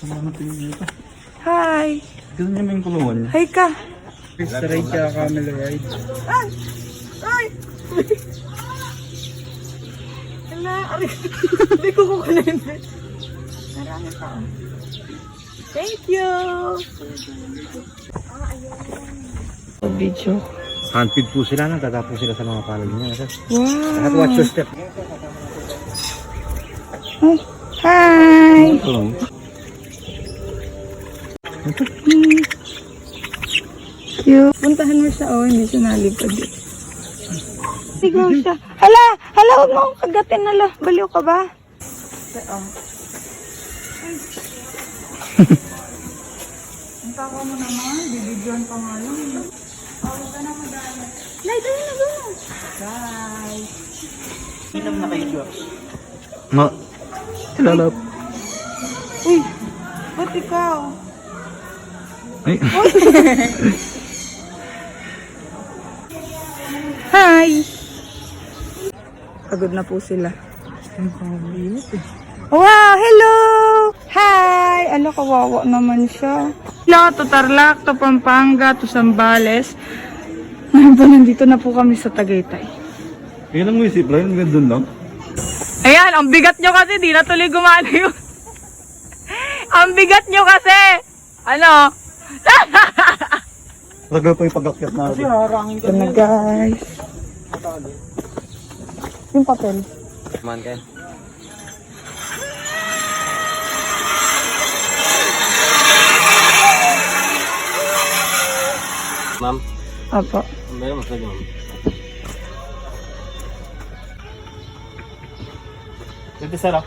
Ano tingin niyo ito? Hi! Ganun niya may kulungan niya. Hi ka! Sa ride siya, camel ride. Ay! Ay! Hala, hindi ko kukunin. Marami pa. Thank you! Video. Handfeed po sila, natatapos sila sa mga palad niya. Wow! Watch your step. Oh, hi! Ito lang. Cute. Puntahan mo siya, oh, hindi siya nalipad. Sigaw siya. Hala! Hala, huwag mo akong kagatin, hala. Baliw ka ba? Oh. Ang tawa mo naman, bibidyoan pa nga lang. Huwag ka na madami. Nay, tayo na ba? Bye! Ilang na kayo, Ma. Ilalap. Uy! Ba't ikaw? Ay. Hi! Pagod na po sila. Wow! Hello! Hi! Ala, kawawa naman siya. Hello, to Tarlac, to Pampanga, to Zambales. Ngayon po, nandito na po kami sa Tagaytay. Ilang mo yung zipline? Gandun lang. Ayan, ang bigat nyo kasi, di na tuloy gumana yun. Ang bigat nyo kasi! Ano? Tagal pa yung pag-akyat natin. Ito na guys. Yung papel. Man, Ken. Ma'am, Apo. may masaya ma'am. Pwede sarap.